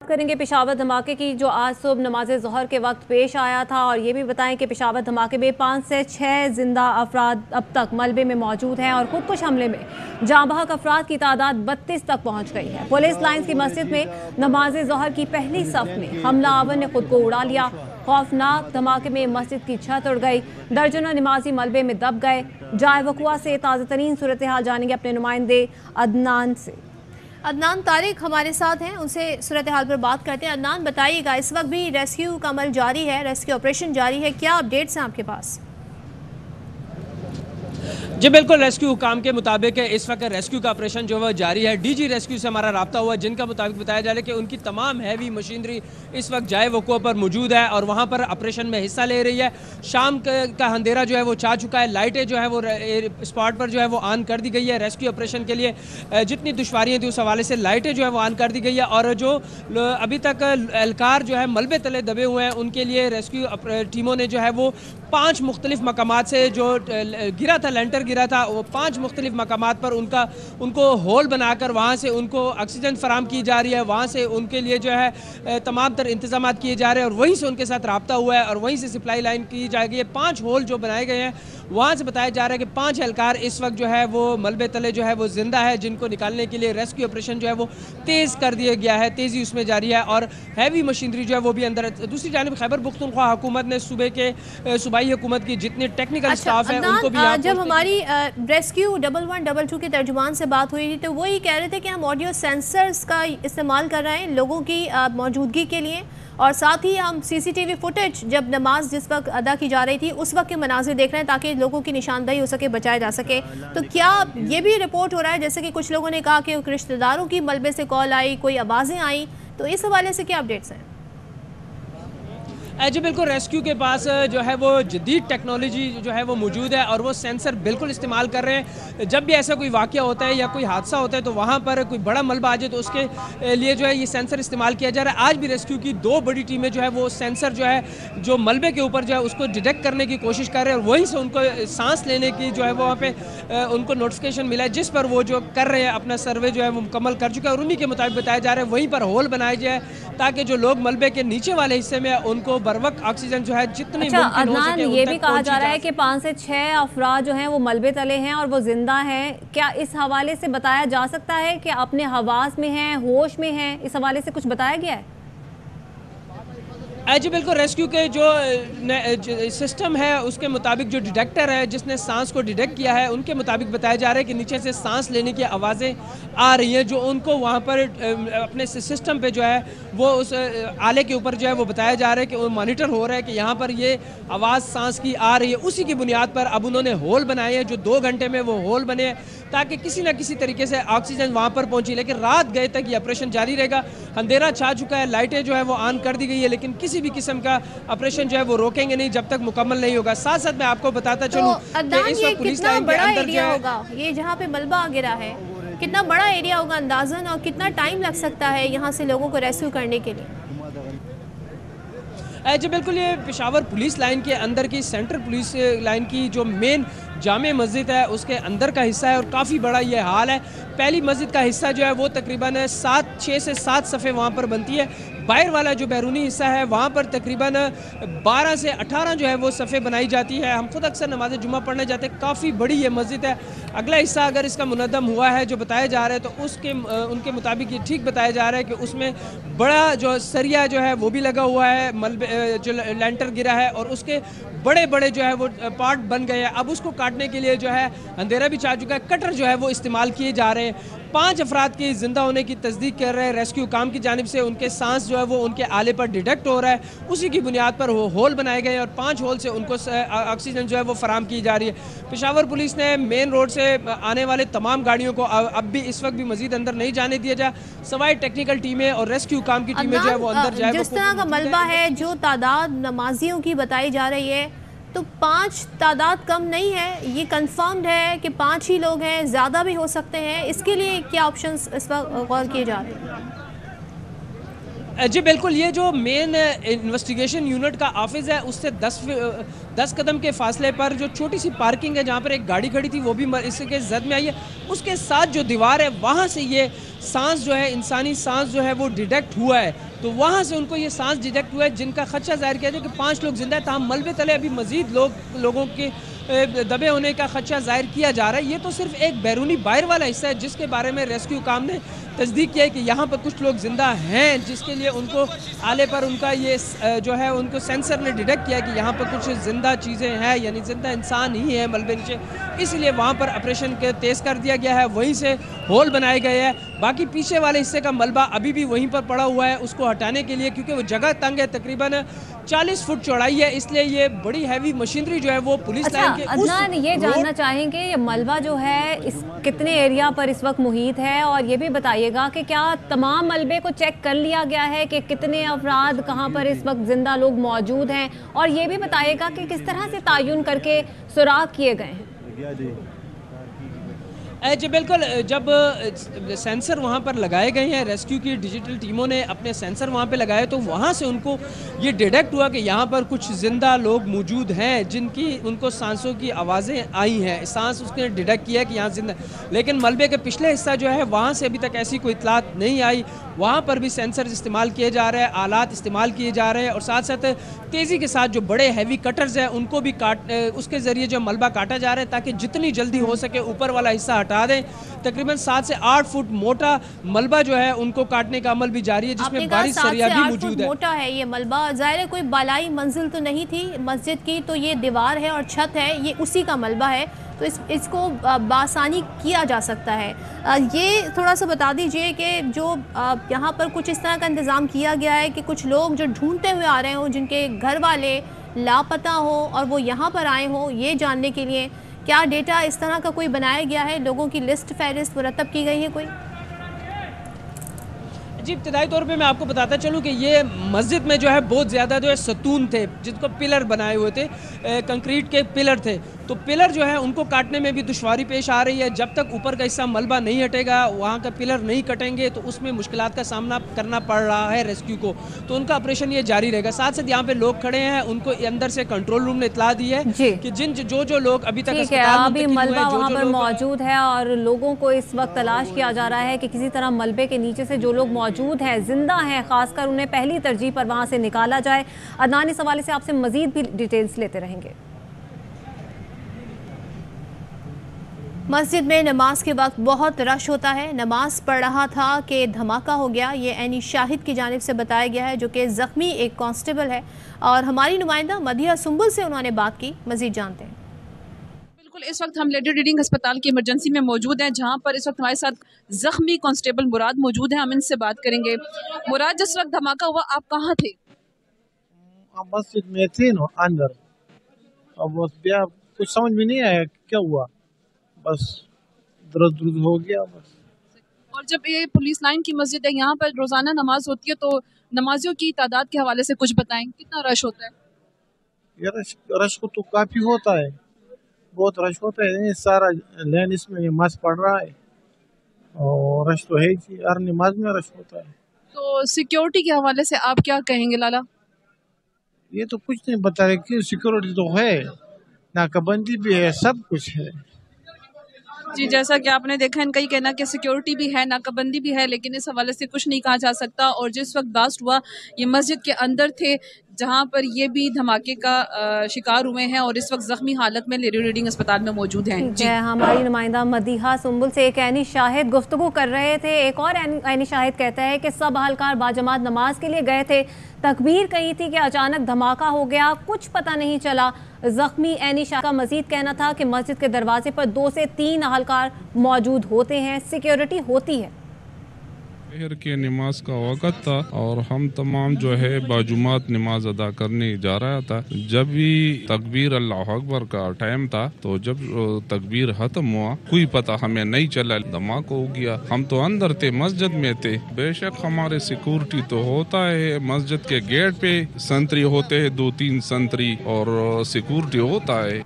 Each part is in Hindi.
करेंगे पेशावर धमाके की जो आज सुबह नमाज ज़ोहर के वक्त पेश आया था, और ये भी बताएं कि पेशावर धमाके में 5 से 6 जिंदा अफराद अब तक मलबे में मौजूद हैं और खुदकुश हमले में जाँ बहक अफराद की तादाद 32 तक पहुंच गई है। पुलिस लाइन्स की मस्जिद में नमाज ज़ोहर की पहली सफ में हमलावर ने खुद को उड़ा लिया। खौफनाक धमाके में मस्जिद की छत उड़ गई, दर्जनों नमाजी मलबे में दब गए। जाए वकुआ से ताज़ा तरीन सूरत हाल जानेंगे अपने नुमाइंदे अदनान से। अदनान तारिक हमारे साथ हैं, उनसे सूरत हाल पर बात करते हैं। अदनान बताइएगा, इस वक्त भी रेस्क्यू का अमल जारी है, रेस्क्यू ऑपरेशन जारी है, क्या अपडेट्स हैं आपके पास? जी बिल्कुल, रेस्क्यू हुकाम के मुताबिक इस वक्त रेस्क्यू का ऑपरेशन जो है जारी है। डीजी रेस्क्यू से हमारा रब्ता हुआ, जिनका मुताबिक बताया जा रहा है कि उनकी तमाम हैवी मशीनरी इस वक्त जाए वक़ुआ पर मौजूद है और वहाँ पर ऑपरेशन में हिस्सा ले रही है। शाम का अंधेरा जो है वो छा चुका है, लाइटें जो है वो स्पॉट पर जो है वो ऑन कर दी गई है। रेस्क्यू ऑपरेशन के लिए जितनी दुश्वारियाँ थी उस हवाले से लाइटें जो है वो ऑन कर दी गई है। और जो अभी तक एहलकार जो है मलबे तले दबे हुए हैं, उनके लिए रेस्क्यू टीमों ने जो है वो 5 मुख्तलिफ मकामात से जो गिरा था, लेंटर गिरा था, वो 5 मुख्तलिफ मकामात पर उनको होल बनाकर वहाँ से उनको ऑक्सीजन फराम की जा रही है। वहाँ से उनके लिए जो है तमाम तर इंतजाम किए जा रहे हैं और वहीं से उनके साथ रब्ता हुआ है और वहीं से सप्लाई लाइन की जाएगी। 5 होल जो बनाए गए हैं वहाँ से बताया जा रहा है कि 5 एहलकार इस वक्त जो है वो मलबे तले जो है वो जिंदा है, जिनको निकालने के लिए रेस्क्यू ऑपरेशन जो है वो तेज़ कर दिया गया है, तेज़ी उसमें जारी है और हैवी मशीनरी जो है वो भी अंदर। दूसरी जानिब खैबर पुख्तनख्वा हुकूमत ने सूबाई हुकूमत की जितने टेक्निकल स्टाफ है उनको भी, जब हमारी रेस्क्यू 1112 के तर्जुमान से बात हुई थी तो वो ही कह रहे थे कि हम ऑडियो सेंसर्स का इस्तेमाल कर रहे हैं लोगों की मौजूदगी के लिए, और साथ ही हम सीसीटीवी फुटेज जब नमाज जिस वक्त अदा की जा रही थी उस वक्त के मनाजिर देख रहे हैं ताकि लोगों की निशानदेही हो सके, बचाया जा सके। तो क्या ये भी रिपोर्ट हो रहा है जैसे कि कुछ लोगों ने कहा कि रिश्तेदारों की मलबे से कॉल आई, कोई आवाज़ें आई, तो इस हवाले से क्या अपडेट्स हैं? जी बिल्कुल, रेस्क्यू के पास जो है वो जदीद टेक्नोलॉजी जो है वो मौजूद है और वो सेंसर बिल्कुल इस्तेमाल कर रहे हैं। जब भी ऐसा कोई वाक़या होता है या कोई हादसा होता है तो वहाँ पर कोई बड़ा मलबा आ जाए तो उसके लिए जो है ये सेंसर इस्तेमाल किया जा रहा है। आज भी रेस्क्यू की 2 बड़ी टीमें जो है वो सेंसर जो है जो मलबे के ऊपर जो है उसको डिटेक्ट करने की कोशिश कर रहे हैं और वहीं से उनको सांस लेने की जो है वो वहाँ पर उनको नोटिफिकेशन मिला है, जिस पर वो जो कर रहे हैं अपना सर्वे जो है वो मुकम्मल कर चुका है और उन्हीं के मुताबिक बताया जा रहा है वहीं पर होल बनाए जाए ताकि जो लोग मलबे के नीचे वाले हिस्से में उनको बर वक्त ऑक्सीजन जो है जितनी मुमकिन हो सके। ये भी कहा जा रहा है कि 5 से 6 अफराद जो हैं वो मलबे तले हैं और वो जिंदा हैं। क्या इस हवाले से बताया जा सकता है कि अपने हवास में हैं, होश में हैं? इस हवाले से कुछ बताया गया है? जी बिल्कुल, रेस्क्यू के जो सिस्टम है उसके मुताबिक जो डिटेक्टर है जिसने सांस को डिटेक्ट किया है उनके मुताबिक बताया जा रहा है कि नीचे से सांस लेने की आवाज़ें आ रही हैं, जो उनको वहाँ पर अपने सिस्टम पे जो है वो उस आले के ऊपर जो है वो बताया जा रहा है कि वो मॉनिटर हो रहा है कि यहाँ पर ये आवाज़ सांस की आ रही है। उसी की बुनियाद पर अब उन्होंने होल बनाए हैं, जो 2 घंटे में वो होल बने ताकि किसी न किसी तरीके से ऑक्सीजन वहाँ पर पहुँची। लेकिन रात गए तक ये ऑपरेशन जारी रहेगा। अंधेरा छा चुका है, लाइटें जो है वो ऑन कर दी गई है, लेकिन किसी भी किस्म का ऑपरेशन जो है वो रोकेंगे नहीं जब तक मुकम्मल नहीं होगा। साथ साथ मैं आपको बताता चलूं कि इस वक्त पुलिस लाइन के अंदर जो होगा, ये जहाँ पे मलबा गिरा है कितना बड़ा एरिया होगा अंदाजन, और कितना टाइम लग सकता है यहाँ से लोगों को रेस्क्यू करने के लिए? जी बिल्कुल, ये पेशावर पुलिस लाइन के अंदर की सेंट्रल पुलिस लाइन की जो मेन जामे मस्जिद है उसके अंदर का हिस्सा है और काफ़ी बड़ा ये हाल है। पहली मस्जिद का हिस्सा जो है वो तकरीबन 6 से 7 सफ़े वहाँ पर बनती है। बाहर वाला जो बैरूनी हिस्सा है वहाँ पर तकरीबन 12 से 18 जो है वो सफ़े बनाई जाती है। हम खुद अक्सर नमाज जुम्मा पढ़ने जाते हैं, काफ़ी बड़ी ये मस्जिद है। अगला हिस्सा अगर इसका मुनद्दम हुआ है जो बताया जा रहा है तो उनके मुताबिक ये ठीक बताया जा रहा है कि उसमें बड़ा जो सरिया जो है वो भी लगा हुआ है, मलबे जो लेंटर गिरा है और उसके बड़े बड़े जो है वो पार्ट बन गए हैं। अब उसको काटने के लिए जो है अंधेरा भी चाह चुका है, कटर जो है वो इस्तेमाल किए जा रहे हैं। 5 अफराद के जिंदा होने की तस्दीक कर रहे हैं रेस्क्यू काम की जानिब से। उनके सांस जो है वो उनके आले पर डिटेक्ट हो रहा है, उसी की बुनियाद पर वो होल बनाए गए और 5 होल से उनको ऑक्सीजन जो है वो फराम की जा रही है। पेशावर पुलिस ने मेन रोड से आने वाले तमाम गाड़ियों को अब भी इस वक्त भी मजीद अंदर नहीं जाने दिया जाए, सवाई टेक्निकल टीमें और रेस्क्यू काम की टीमें जो है वो अंदर जाए। जिस तरह का मलबा है, जो तादाद नमाजियों की बताई जा रही है, तो 5 तादाद कम नहीं है, ये कंफर्म्ड है कि 5 ही लोग हैं, ज़्यादा भी हो सकते हैं। इसके लिए क्या ऑप्शंस इस वक्त गौर किए जा रहे हैं? जी बिल्कुल, ये जो मेन इन्वेस्टिगेशन यूनिट का ऑफिस है उससे 10 कदम के फासले पर जो छोटी सी पार्किंग है जहाँ पर एक गाड़ी खड़ी थी वो भी इसके जद में आई है। उसके साथ जो दीवार है वहाँ से ये सांस जो है, इंसानी सांस जो है वो डिटेक्ट हुआ है। तो वहाँ से उनको ये सांस डिटेक्ट हुआ है, जिनका खदशा जाहिर किया जाए कि 5 लोग जिंदा है। तमाम मलबे तले अभी मजीद लोगों के दबे होने का खदशा जाहिर किया जा रहा है। ये तो सिर्फ एक बैरूनी बाहर वाला हिस्सा है जिसके बारे में रेस्क्यू काम ने तस्दीक किया है कि यहाँ पर कुछ लोग ज़िंदा हैं, जिसके लिए उनको आले पर उनका ये जो है उनको सेंसर ने डिटेक्ट किया कि यहाँ पर कुछ ज़िंदा चीज़ें हैं, यानी ज़िंदा इंसान ही है मलबे नीचे। इसलिए वहाँ पर ऑपरेशन के तेज़ कर दिया गया है, वहीं से होल बनाए गए हैं। बाकी पीछे वाले हिस्से का मलबा अभी भी वहीं पर पड़ा हुआ है, उसको हटाने के लिए, क्योंकि वो जगह तंग है, तकरीबन 40 फुट चौड़ाई है, इसलिए ये बड़ी हैवी मशीनरी जो है वो पुलिस लाइन के अदनान, ये जानना चाहेंगे ये मलबा जो है इस कितने एरिया पर इस वक्त मुहित है, और ये भी बताइएगा कि क्या तमाम मलबे को चेक कर लिया गया है कि कितने अफराद कहाँ पर इस वक्त जिंदा लोग मौजूद हैं, और ये भी बताइएगा कि किस तरह से तायुन करके सुराग किए गए हैं। जी बिल्कुल, जब सेंसर वहाँ पर लगाए गए हैं, रेस्क्यू की डिजिटल टीमों ने अपने सेंसर वहाँ पे लगाए, तो वहाँ से उनको ये डिटेक्ट हुआ कि यहाँ पर कुछ ज़िंदा लोग मौजूद हैं जिनकी उनको सांसों की आवाज़ें आई हैं। सांस उसने डिटेक्ट किया कि यहाँ जिंदा, लेकिन मलबे के पिछले हिस्सा जो है वहाँ से अभी तक ऐसी कोई इतलात नहीं आई। वहाँ पर भी सेंसर इस्तेमाल किए जा रहे हैं, आलात इस्तेमाल किए जा रहे हैं, और साथ साथ तेज़ी के साथ जो बड़े हैवी कटर्स हैं उनको भी उसके ज़रिए जो मलबा काटा जा रहा है, ताकि जितनी जल्दी हो सके ऊपर वाला हिस्सा हटा दें। तकरीबन 7 से 8 फुट मोटा मलबा जो है उनको काटने का अमल भी जारी है, जिसमें बारिश सरिया भी मौजूद है। मोटा है ये मलबा, जाहिर है कोई बालाई मंजिल तो नहीं थी मस्जिद की, तो ये दीवार है और छत है, ये उसी का मलबा है, तो इसको बासानी किया जा सकता है। ये थोड़ा सा बता दीजिए कि जो यहाँ पर कुछ इस तरह का इंतज़ाम किया गया है कि कुछ लोग जो ढूंढते हुए आ रहे हों, जिनके घर वाले लापता हो और वो यहाँ पर आए हों, ये जानने के लिए क्या डेटा इस तरह का कोई बनाया गया है, लोगों की लिस्ट फहरिस्त मुरतब की गई है कोई? जी, इब्तिदाई तौर पे मैं आपको बताता चलूँ कि ये मस्जिद में जो है बहुत ज़्यादा जो है सतून थे, जिनको पिलर बनाए हुए थे, कंक्रीट के पिलर थे, तो पिलर जो है उनको काटने में भी दुश्वारी पेश आ रही है। जब तक ऊपर का हिस्सा मलबा नहीं हटेगा, वहाँ का पिलर नहीं कटेंगे, तो उसमें मुश्किलात का सामना करना पड़ रहा है रेस्क्यू को, तो उनका ऑपरेशन ये जारी रहेगा। साथ साथ यहाँ पे लोग खड़े हैं, उनको अंदर से कंट्रोल रूम ने इतला दी है कि जो लोग अभी तक अभी मलबा वहाँ पर मौजूद है, और लोगों को इस वक्त तलाश किया जा रहा है कि किसी तरह मलबे के नीचे से जो लोग मौजूद हैं, जिंदा हैं, खासकर उन्हें पहली तरजीह पर वहाँ से निकाला जाए। अदनान, इस हवाले से आपसे मजीद भी डिटेल्स लेते रहेंगे। मस्जिद में नमाज के वक्त बहुत रश होता है, नमाज पढ़ रहा था कि धमाका हो गया। ये ऐनी शाहिद की जानिब से बताया गया है, जो कि ज़ख्मी एक कांस्टेबल है, और हमारी नुमाइंदा मदिहा सुंबुल से उन्होंने बात की, मजीद जानते हैं। बिल्कुल, इस वक्त हम लेडी रीडिंग अस्पताल की इमरजेंसी में मौजूद हैं, जहां पर इस वक्त हमारे साथ ज़ख्मी कांस्टेबल मुराद मौजूद हैं। हम इनसे बात करेंगे। मुराद, जिस वक्त धमाका हुआ आप कहाँ थे? मस्जिद में थे ना अंदर, अब कुछ समझ में नहीं आया क्या हुआ, बस दर्द हो गया बस। और जब ये पुलिस लाइन की मस्जिद है, यहाँ पर रोजाना नमाज होती है, तो नमाजियों की तादाद के हवाले से कुछ बताएं, कितना रश होता है? ये रश को तो काफी होता है, बहुत रश होता है, सारा लाइन इसमें नमाज पढ़ रहा है, और रश तो है ही, हर नमाज में रश होता है। तो सिक्योरिटी के हवाले से आप क्या कहेंगे लाला? ये तो कुछ नहीं बता रहे कि सिक्योरिटी तो है, नाकाबंदी भी है, सब कुछ है। जी, जैसा कि आपने देखा, इनका ही कहना कि सिक्योरिटी भी है, नाकाबंदी भी है, लेकिन इस हवाले से कुछ नहीं कहा जा सकता। और जिस वक्त ब्लास्ट हुआ, ये मस्जिद के अंदर थे, जहां पर ये भी धमाके का शिकार हुए हैं, और इस वक्त जख्मी हालत में लेडी रीडिंग अस्पताल में मौजूद हैं। जी, हमारी नुमाइंदा मदीहा सुंबुल से एक ऐनी शाहिद गुफ्तगू कर रहे थे। एक और ऐनी शाहिद कहता है कि सब अहलकार बाजमात नमाज के लिए गए थे, तकबीर कही थी कि अचानक धमाका हो गया, कुछ पता नहीं चला। जख्मी ऐनी शाह का मजीद कहना था कि मस्जिद के दरवाजे पर 2 से 3 अहलकार मौजूद होते हैं, सिक्योरिटी होती है। शहर के नमाज का वक़्त था, और हम तमाम जो है बाजुमात नमाज अदा करने जा रहा था। जब भी तकबीर अल्लाह अकबर का टाइम था, तो जब तकबीर खत्म हुआ, कोई पता हमें नहीं चला, धमाका हो गया। हम तो अंदर थे, मस्जिद में थे। बेशक हमारे सिक्योरिटी तो होता है, मस्जिद के गेट पे संतरी होते हैं, 2-3 संतरी, और सिक्योरिटी होता है।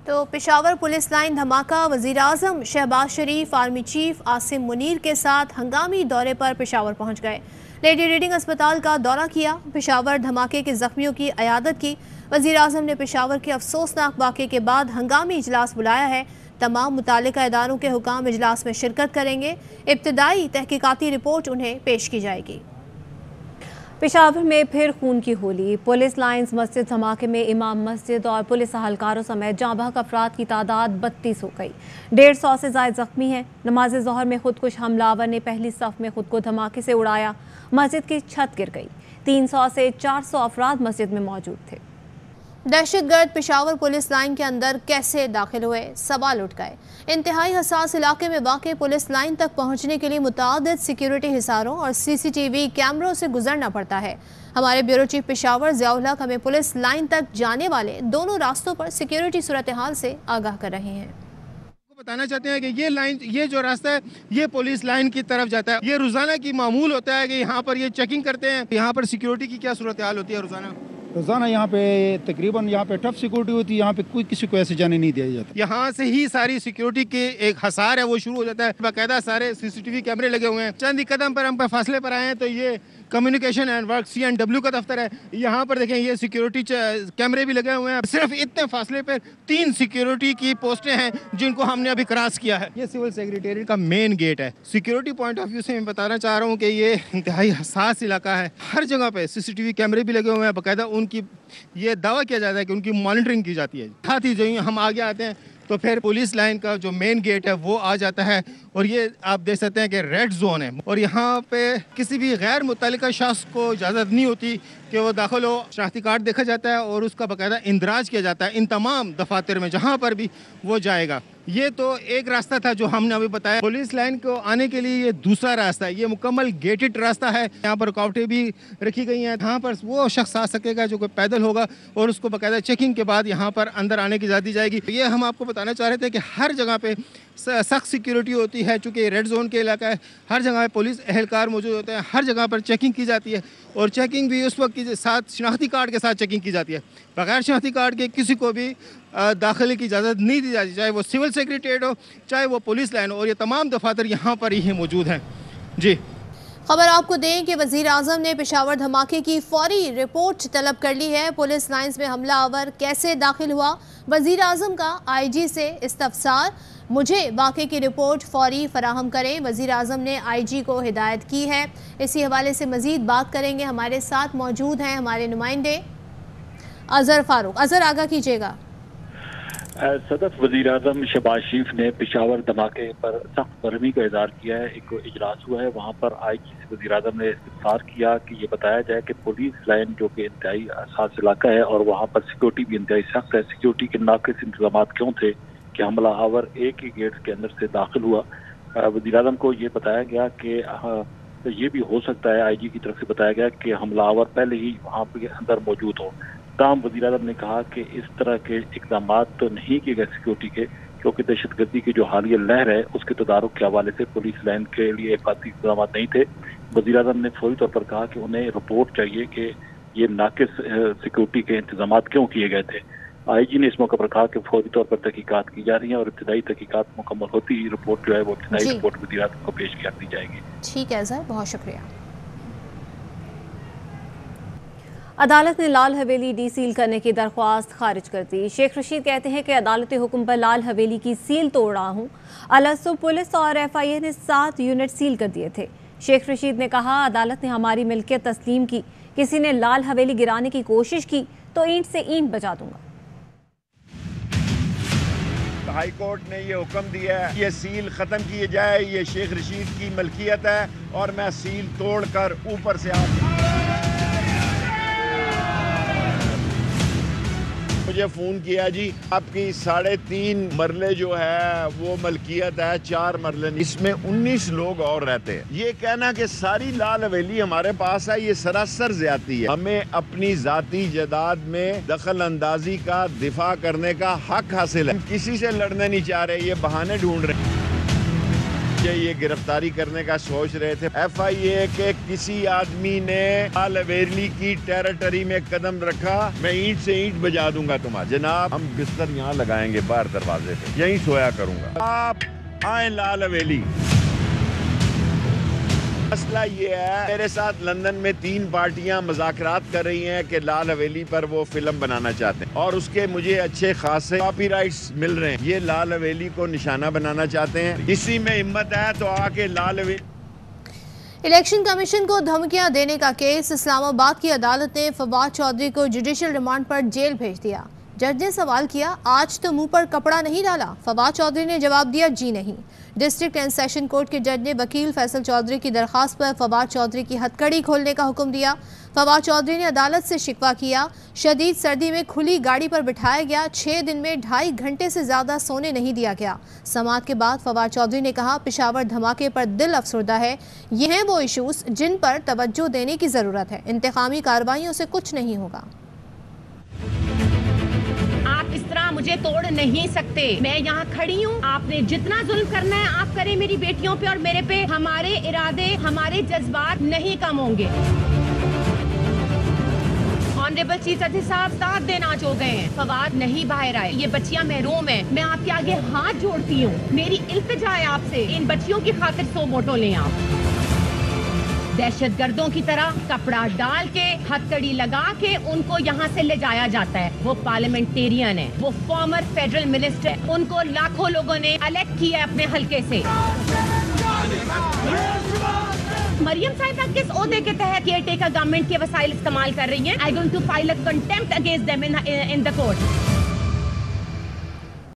तो पेशावर पुलिस लाइन धमाका, वज़ीर-ए-आज़म शहबाज शरीफ आर्मी चीफ आसिम मुनीर के साथ हंगामी दौरे पर पेशावर पहुंच गए। लेडी रीडिंग अस्पताल का दौरा किया, पेशावर धमाके के जख्मियों की अयादत की। वज़ीर-ए-आज़म ने पेशावर के अफसोसनाक वाक़े के बाद हंगामी इजलास बुलाया है, तमाम मुतालिका इदारों के हुकाम इजलास में शिरकत करेंगे। इब्तदाई तहकीकाती रिपोर्ट उन्हें पेश की जाएगी। पेशावर में फिर खून की होली। पुलिस लाइंस मस्जिद धमाके में इमाम मस्जिद और पुलिस अहलकारों समेत जांबाक अफराद की तादाद 32 हो गई। 150 से ज़ायद जख्मी हैं। नमाज ज़ोहर में खुदकुश हमलावर ने पहली सफ में खुद को धमाके से उड़ाया। मस्जिद की छत गिर गई। 300 से 400 अफराद मस्जिद में मौजूद थे। दहशतगर्द पेशावर पुलिस लाइन के अंदर कैसे दाखिल हुए, सवाल उठ गए। इंतहाई हसास इलाके में वाक़ पुलिस लाइन तक पहुंचने के लिए मुतादिद सिक्योरिटी हिसारों और CCTV कैमरों से गुजरना पड़ता है। हमारे ब्यूरो चीफ पेशावर ज़ियाउल हक हमें पुलिस लाइन तक जाने वाले दोनों रास्तों पर सिक्योरिटी सूरत हाल से आगाह कर रहे हैं। बताना चाहते हैं कि ये लाइन, ये जो रास्ता है, ये पुलिस लाइन की तरफ जाता है। ये रोजाना की मामूल होता है कि यहाँ पर ये चेकिंग करते हैं। यहाँ पर सिक्योरिटी की क्या सूरत हाल होती है रोजाना यहाँ पे? तकरीबन यहाँ पे टफ सिक्योरिटी होती है। यहाँ पे कोई किसी को ऐसे जाने नहीं दिया जाता। यहाँ से ही सारी सिक्योरिटी के एक हसार है वो शुरू हो जाता है। बाकायदा सारे CCTV कैमरे लगे हुए हैं। चंद ही कदम पर हम पे फासले पर आए हैं तो ये कम्युनिकेशन एंड वर्क CNW का दफ्तर है। यहाँ पर देखें ये सिक्योरिटी कैमरे भी लगे हुए हैं। सिर्फ इतने फासले पर 3 सिक्योरिटी की पोस्टें हैं जिनको हमने अभी क्रॉस किया है। ये सिविल सेक्रेटेरिएट का मेन गेट है। सिक्योरिटी पॉइंट ऑफ व्यू से मैं बताना चाह रहा हूँ कि ये इंतहाई हसास इलाका है। हर जगह पे CCTV कैमरे भी लगे हुए हैं। बाकायदा उनकी ये दावा किया जाता है कि उनकी मॉनिटरिंग की जाती है। साथ ही जो हम आगे आते हैं तो फिर पुलिस लाइन का जो मेन गेट है वो आ जाता है और ये आप देख सकते हैं कि रेड जोन है और यहाँ पे किसी भी गैर मुतल्लिका शख्स को इजाज़त नहीं होती कि वो दाखिल हो। शनाख्ती कार्ड देखा जाता है और उसका बाकायदा इंदराज किया जाता है इन तमाम दफातर में जहाँ पर भी वो जाएगा। ये तो एक रास्ता था जो हमने अभी बताया। पुलिस लाइन को आने के लिए ये दूसरा रास्ता है। ये मुकम्मल गेटेड रास्ता है। यहाँ पर रुकावटें भी रखी गई हैं। यहाँ पर वो शख्स आ सकेगा जो कोई पैदल होगा और उसको बाकायदा चेकिंग के बाद यहाँ पर अंदर आने की इजाज़त दी जाएगी। ये हम आपको बताना चाह रहे थे कि हर जगह पे सख्त सिक्योरिटी होती है। चूँकि रेड जोन के इलाका है, हर जगह पुलिस एहलकार मौजूद होते हैं। हर जगह पर चेकिंग की जाती है और चेकिंग भी उस वक्त के साथ शनाख्ती कार्ड के साथ चेकिंग की जाती है। बगैर शनाख्ती कार्ड के किसी को भी दाखिले की इजाज़त नहीं दी जाती, चाहे वो सिविल सेक्रेटेरिएट हो चाहे वो पुलिस लाइन हो। और ये तमाम दफातर यहाँ पर ही मौजूद हैं। जी खबर आपको दें कि वज़ीर आज़म ने पेशावर धमाके की फौरी रिपोर्ट तलब कर ली है। पुलिस लाइंस में हमलावर कैसे दाखिल हुआ, वज़ीर आज़म का IG से इस्तफसार। मुझे वाक़े की रिपोर्ट फौरी फराहम करें, वज़ीर आज़म ने IG को हिदायत की है। इसी हवाले से मज़ीद बात करेंगे। हमारे साथ मौजूद हैं हमारे नुमाइंदे अज़हर फ़ारूक। अज़हर आगाह कीजिएगा। सदर वज़ीर आज़म शहबाज शरीफ ने पेशावर धमाके पर सख्त बरहमी का इज़हार किया है। एक इजलास हुआ है, वहाँ पर IG से वज़ीर आज़म ने इस्तफसार किया कि ये बताया जाए कि पुलिस लाइन जो कि इंतहाई हसास इलाका है और वहाँ पर सिक्योरिटी भी इंतहाई सख्त है, सिक्योरिटी के नाक़िस इंतज़ाम क्यों थे कि हमला आवर एक ही गेट के अंदर से दाखिल हुआ। वज़ीर आज़म को ये बताया गया कि ये भी हो सकता है, IG की तरफ से बताया गया कि हमलावर पहले ही वहाँ पे अंदर मौजूद हो। ताहम वज़ीर आज़म ने कहा कि इस तरह के इक़दाम तो नहीं किए गए सिक्योरिटी के, क्योंकि दहशतगर्दी की जो हालिया लहर है उसके तदारुक के हवाले से पुलिस लाइन के लिए हिफाजती इक़दाम नहीं थे। वज़ीर आज़म ने फौरी तौर पर कहा कि उन्हें रिपोर्ट चाहिए कि ये नाक़िस सिक्योरिटी के इंतजाम क्यों किए गए थे। IG ने इस मौके पर कहा कि फौरी तौर पर तहकीकात की जा रही है और इब्तदाई तहकीकात मुकम्मल होती ही रिपोर्ट जो है वो इब्तदाई रिपोर्ट वज़ीर आज़म को पेश कर दी जाएगी। ठीक है सर, बहुत शुक्रिया। अदालत ने लाल हवेली डीसील करने की दरख्वास्त खारिज कर दी। शेख रशीद कहते हैं कि अदालती हुक्म पर लाल हवेली की सील तोड़ रहा हूँ। अलसो पुलिस और FIA ने 7 यूनिट सील कर दिए थे। शेख रशीद ने कहा, अदालत ने हमारी मिल्कियत तस्लीम की, किसी ने लाल हवेली गिराने की कोशिश की तो ईंट से ईंट बजा दूंगा। हाई कोर्ट ने ये हुक्म दिया है ये सील खत्म किए जाए, ये शेख रशीद की मलकियत है और मैं सील तोड़कर ऊपर से मुझे फोन किया जी आपकी 3.5 मरले जो है वो मलकियत है, 4 मरले इसमें 19 लोग और रहते हैं। ये कहना कि सारी लाल हवेली हमारे पास है ये सरासर ज्यादती है। हमें अपनी जाती जायदाद में दखल अंदाजी का दिफा करने का हक हासिल है। हम किसी से लड़ने नहीं चाह रहे, ये बहाने ढूंढ रहे हैं। ये गिरफ्तारी करने का सोच रहे थे। FIA के किसी आदमी ने लाल हवेली की टेरिटरी में कदम रखा, मैं ईंट से ईंट बजा दूंगा तुम्हारा। जनाब हम बिस्तर यहाँ लगाएंगे बाहर दरवाजे पे, यहीं सोया करूंगा। आप आए लाल हवेली। मसला ये है, मेरे साथ लंदन में 3 पार्टियां मुज़ाकरात कर रही हैं कि लाल हवेली पर वो फिल्म बनाना चाहते हैं और उसके मुझे अच्छे खासे कॉपीराइट्स मिल रहे हैं। ये लाल हवेली को निशाना बनाना चाहते हैं। इसी में हिम्मत है तो आके लाल हवेली। इलेक्शन कमीशन को धमकियां देने का केस, इस्लामाबाद की अदालत ने फवाद चौधरी को जुडिशियल रिमांड पर जेल भेज दिया। जज ने सवाल किया, आज तो मुंह पर कपड़ा नहीं डाला? फवाद चौधरी ने जवाब दिया, जी नहीं। डिस्ट्रिक्ट एंड सेशन कोर्ट के जज ने वकील फैसल चौधरी की दरखास्त पर फवाद चौधरी की हथकड़ी खोलने का हुक्म दिया। फवाद चौधरी ने अदालत से शिकवा किया, शदीद सर्दी में खुली गाड़ी पर बिठाया गया, 6 दिन में 2.5 घंटे से ज़्यादा सोने नहीं दिया गया। समाअत के बाद फवाद चौधरी ने कहा, पेशावर धमाके पर दिल अफसरदा है। ये हैं वो इशूज़ जिन पर तवज्जो देने की ज़रूरत है। इंतकामी कार्रवाइयों से कुछ नहीं होगा। आप इस तरह मुझे तोड़ नहीं सकते। मैं यहाँ खड़ी हूँ, आपने जितना जुल्म करना है आप करें मेरी बेटियों पे और मेरे पे। हमारे इरादे, हमारे जज्बात नहीं कम होंगे। ऑनरेबल चीफ जस्टिस साहब 7 दिन आज हो गए हैं, फवाद नहीं बाहर आए। ये बच्चियां महरूम हैं। मैं आपके आगे हाथ जोड़ती हूँ, मेरी इल्तिजा है आपसे, इन बच्चियों की खातिर 100 वोटों लें आप। दहशतगर्दों की तरह कपड़ा डाल के, हथकड़ी लगा के उनको यहाँ से ले जाया जाता है। वो पार्लियामेंटेरियन है, वो फॉर्मर फेडरल मिनिस्टर है, उनको लाखों लोगों ने इलेक्ट किया है अपने हल्के से। मरियम साहिबा किस ओहदे के तहत केयर टेकर गवर्नमेंट के वसाइल इस्तेमाल कर रही हैं? I going to file a contempt against them in the court.